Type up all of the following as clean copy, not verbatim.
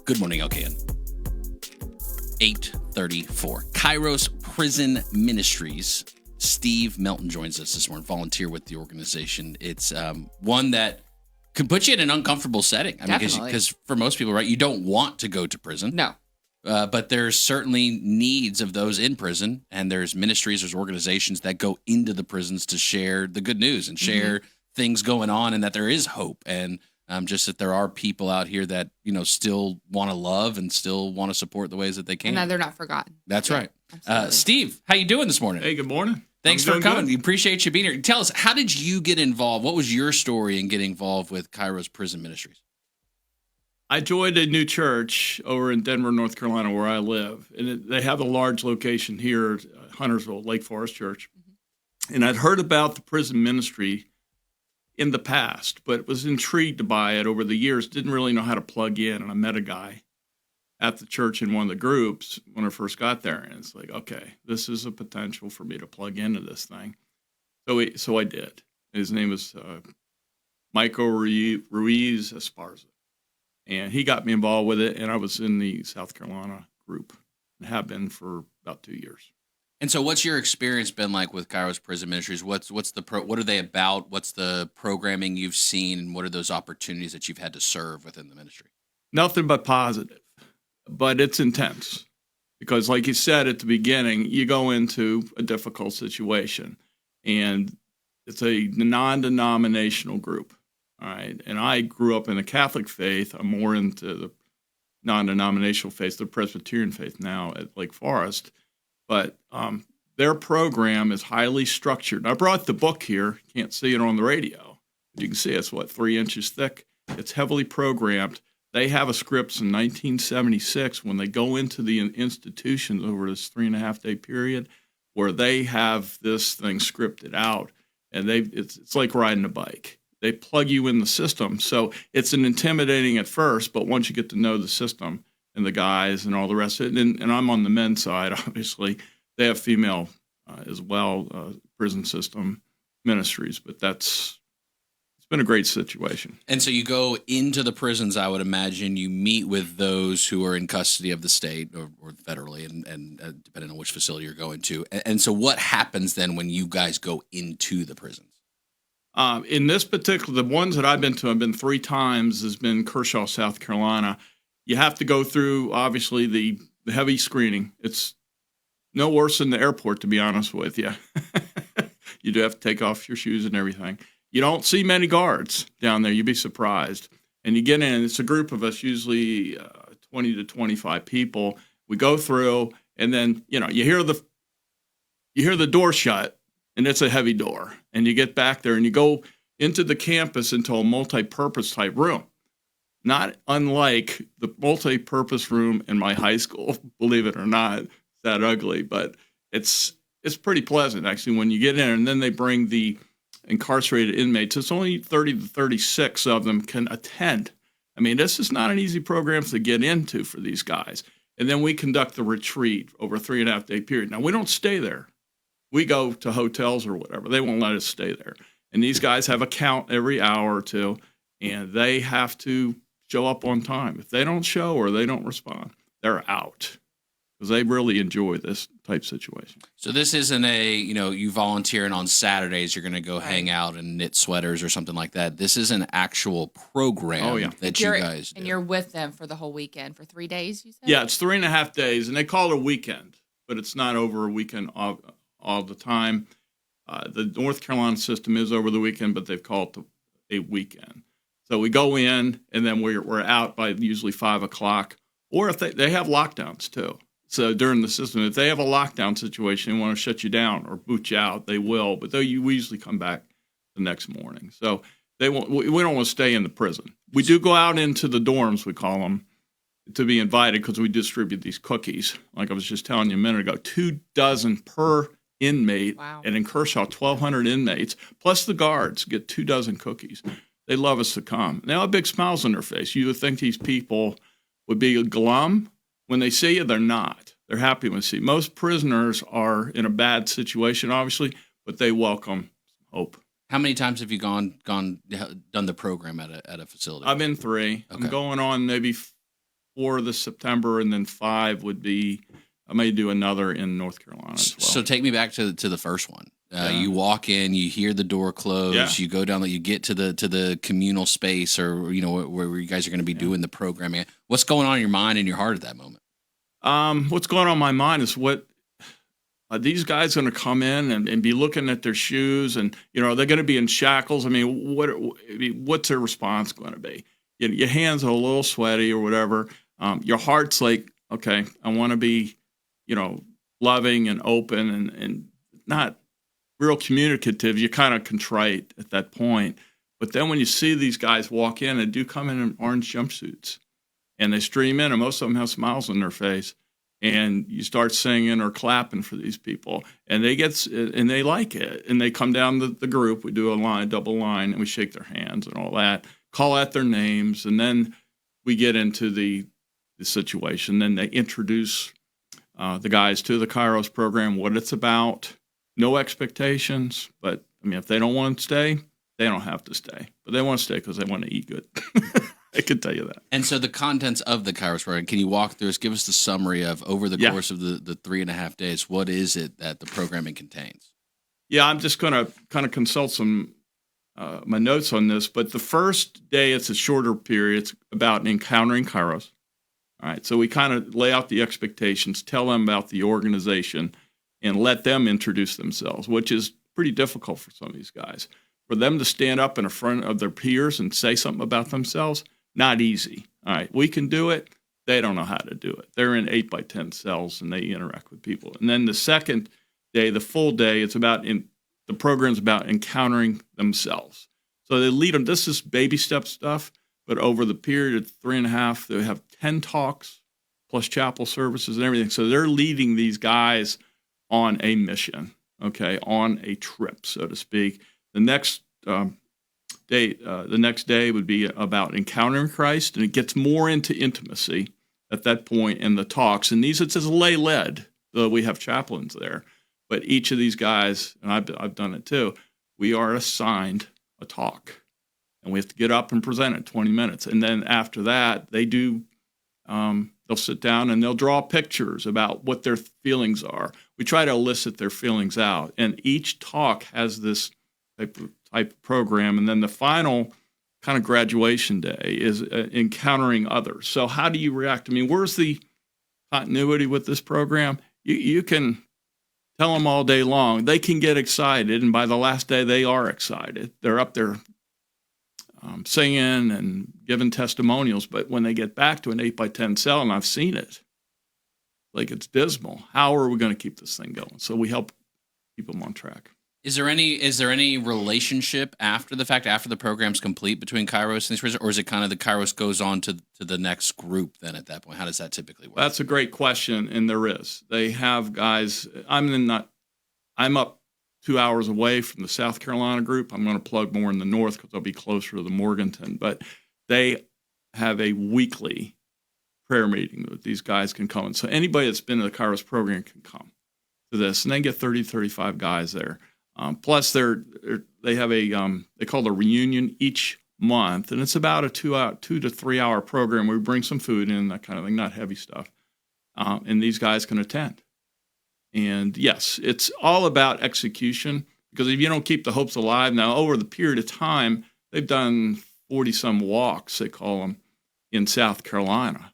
Good morning, LKN. 8:34. Kairos Prison Ministries. Steve Melton joins us this morning, volunteer with the organization. It's one that could put you in an uncomfortable setting. I mean, because for most people, right, you don't want to go to prison. No. But there's certainly needs of those in prison, and there's ministries, there's organizations that go into the prisons to share the good news and share things going on, and that there is hope, and just that there are people out here that, you know, still want to love and still want to support the ways that they can. And that they're not forgotten. That's right. Steve, how you doing this morning? Hey, good morning. Thanks for coming. We appreciate you being here. Tell us, how did you get involved? What was your story in getting involved with Kairos Prison Ministries? I joined a new church over in Denver, North Carolina, where I live. And they have a large location here, Huntersville, Lake Forest Church. And I'd heard about the prison ministry in the past, but was intrigued by it over the years. Didn't really know how to plug in. And I met a guy at the church in one of the groups when I first got there. And it's like, okay, this is a potential for me to plug into this thing. So I did. His name is Michael Ruiz Esparza. And he got me involved with it, and I was in the South Carolina group and have been for about 2 years. And so what's your experience been like with Kairos Prison Ministries? What are they about? What's the programming you've seen, and what are those opportunities that you've had to serve within the ministry? Nothing but positive, but it's intense because, like you said at the beginning, you go into a difficult situation, and it's a non-denominational group. All right. And I grew up in the Catholic faith. I'm more into the non-denominational faith, the Presbyterian faith now at Lake Forest. But their program is highly structured. I brought the book here. Can't see it on the radio. You can see it's, 3 inches thick. It's heavily programmed. They have a script in 1976 when they go into the institutions over this 3.5-day period where they have this thing scripted out. And it's like riding a bike. They plug you in the system. So it's an intimidating at first, but once you get to know the system and the guys and all the rest of it, and I'm on the men's side, obviously, they have female as well, prison system ministries, but it's been a great situation. And so you go into the prisons, I would imagine, you meet with those who are in custody of the state or federally, and depending on which facility you're going to. And so what happens then when you guys go into the prisons? In this particular, the ones that I've been 3 times, has been Kershaw, South Carolina. You have to go through, obviously, the heavy screening. It's no worse than the airport, to be honest with you. You do have to take off your shoes and everything. You don't see many guards down there. You'd be surprised. And you get in, it's a group of us, usually 20 to 25 people. We go through, and then, you hear the door shut. And it's a heavy door. And you get back there and you go into the campus into a multi-purpose type room. Not unlike the multi-purpose room in my high school, believe it or not. It's that ugly, but it's pretty pleasant, actually, when you get in. And then they bring the incarcerated inmates. It's only 30 to 36 of them can attend. I mean, this is not an easy program to get into for these guys. And then we conduct the retreat over a 3.5-day period. Now, we don't stay there. We go to hotels or whatever. They won't let us stay there. And these guys have a count every hour or two, and they have to show up on time. If they don't show or they don't respond, they're out because they really enjoy this type situation. So this isn't you volunteer and on Saturdays you're going to go hang out and knit sweaters or something like that. This is an actual program that you guys do. And you're with them for the whole weekend, for 3 days, you said? Yeah, it's 3.5 days, and they call it a weekend, but it's not over a weekend all the time. The North Carolina system is over the weekend, but they've called it a weekend. So we go in, and then we're out by usually 5 o'clock. Or if they have lockdowns too. So during the system, if they have a lockdown situation, they want to shut you down or boot you out, they will. But we usually come back the next morning. So we don't want to stay in the prison. We do go out into the dorms, we call them, to be invited because we distribute these cookies. Like I was just telling you a minute ago, 2 dozen per inmate. Wow. And in Kershaw, 1,200 inmates, plus the guards get 2 dozen cookies. They love us to come. They have big smiles on their face. You would think these people would be glum. When they see you, they're not. They're happy when they see you. Most prisoners are in a bad situation, obviously, but they welcome hope. How many times have you done the program at a facility? I've been 3. Okay. I'm going on maybe 4 this September, and then 5 would be, I may do another in North Carolina as well. So take me back to the first one. Yeah. You walk in, you hear the door close, Yeah. you go down, you get to the communal space, or where you guys are going to be doing the programming. What's going on in your mind and your heart at that moment? What's going on in my mind is what are these guys going to come in and be looking at their shoes, and are they going to be in shackles? I mean, what's their response going to be? Your hands are a little sweaty or whatever. Your heart's like, okay, I want to be, loving and open and not real communicative. You're kind of contrite at that point. But then when you see these guys walk in, and do come in orange jumpsuits, and they stream in, and most of them have smiles on their face, and you start singing or clapping for these people, and they like it, and they come down the group. We do a double line, and we shake their hands and all that, call out their names, and then we get into the situation. Then they introduce the guys to the Kairos program, what it's about. No expectations, but I mean, if they don't want to stay, they don't have to stay. But they want to stay because they want to eat good. I can tell you that. And so the contents of the Kairos program, can you walk through us, give us the summary of over the course of the 3.5 days, what is it that the programming contains? Yeah, I'm just going to kind of consult some my notes on this. But the first day, it's a shorter period. It's about encountering Kairos. All right, so we kind of lay out the expectations, tell them about the organization, and let them introduce themselves, which is pretty difficult for some of these guys. For them to stand up in front of their peers and say something about themselves, not easy. All right, we can do it. They don't know how to do it. They're in 8x10 cells, and they interact with people. And then the second day, the full day, the program's about encountering themselves. So they lead them. This is baby step stuff, but over the period of 3.5, they have 10 talks plus chapel services and everything. So they're leading these guys on a mission, okay, on a trip, so to speak. The next day would be about encountering Christ, and it gets more into intimacy at that point in the talks. And these, it's lay led, though we have chaplains there. But each of these guys, and I've done it too, we are assigned a talk, and we have to get up and present it 20 minutes. And then after that, they do. They'll sit down and they'll draw pictures about what their feelings are. We try to elicit their feelings out, and each talk has this type of program. And then the final kind of graduation day is encountering others. So how do you react? I mean, where's the continuity with this program? You can tell them all day long. They can get excited, and by the last day, they are excited. They're up there singing and giving testimonials. But when they get back to an 8x10 cell, and I've seen it, like it's dismal. How are we going to keep this thing going? So we help keep them on track. Is there any relationship after the fact, after the program's complete, between Kairos and these prisoners, or is it kind of the Kairos goes on to the next group then at that point? How does that typically work? That's a great question, and there is. They have guys. I'm up 2 hours away from the South Carolina group. I'm going to plug more in the north because I'll be closer to the Morganton. But they have a weekly prayer meeting that these guys can come. And so anybody that's been to the Kairos program can come to this, and they get 30, 35 guys there. Plus, they have they call it a reunion each month, and it's about a 2 to 3 hour program where we bring some food in, that kind of thing, not heavy stuff, and these guys can attend. And yes, it's all about execution, because if you don't keep the hopes alive, now over the period of time, they've done 40-some walks, they call them, in South Carolina.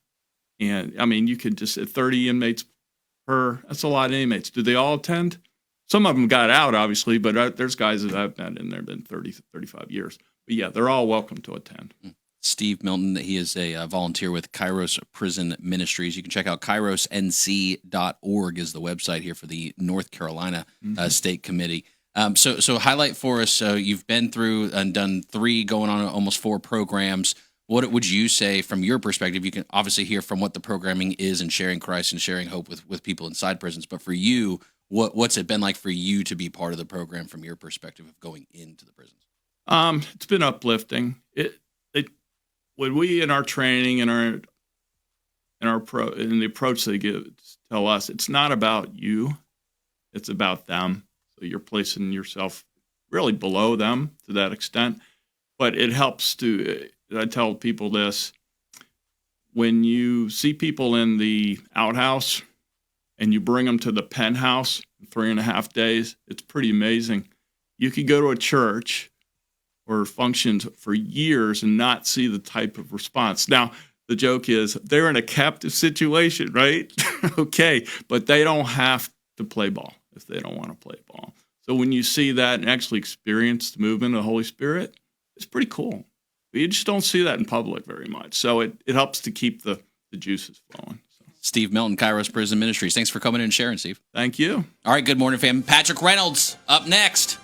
And I mean, you could just, at 30 inmates that's a lot of inmates. Do they all attend? Some of them got out, obviously, but there's guys that I've met in there been 30, 35 years. But yeah, they're all welcome to attend. Steve Melton, he is a volunteer with Kairos Prison Ministries. You can check out kairosnc.org is the website here for the North Carolina State Committee. So highlight for us, you've been through and done 3, going on almost 4 programs. What would you say from your perspective? You can obviously hear from what the programming is and sharing Christ and sharing hope with people inside prisons. But for you, what's it been like for you to be part of the program from your perspective of going into the prisons? It's been uplifting. When we, in our training and in the approach they tell us, it's not about you, it's about them. So you're placing yourself really below them to that extent. But it helps I tell people this, when you see people in the outhouse and you bring them to the penthouse in 3.5 days, it's pretty amazing. You could go to a church or functions for years and not see the type of response. Now, the joke is they're in a captive situation, right? Okay, but they don't have to play ball if they don't want to play ball. So when you see that and actually experience the movement of the Holy Spirit, it's pretty cool. You just don't see that in public very much. So it helps to keep the juices flowing. So. Steve Melton, Kairos Prison Ministries. Thanks for coming in and sharing, Steve. Thank you. All right, good morning, fam. Patrick Reynolds up next.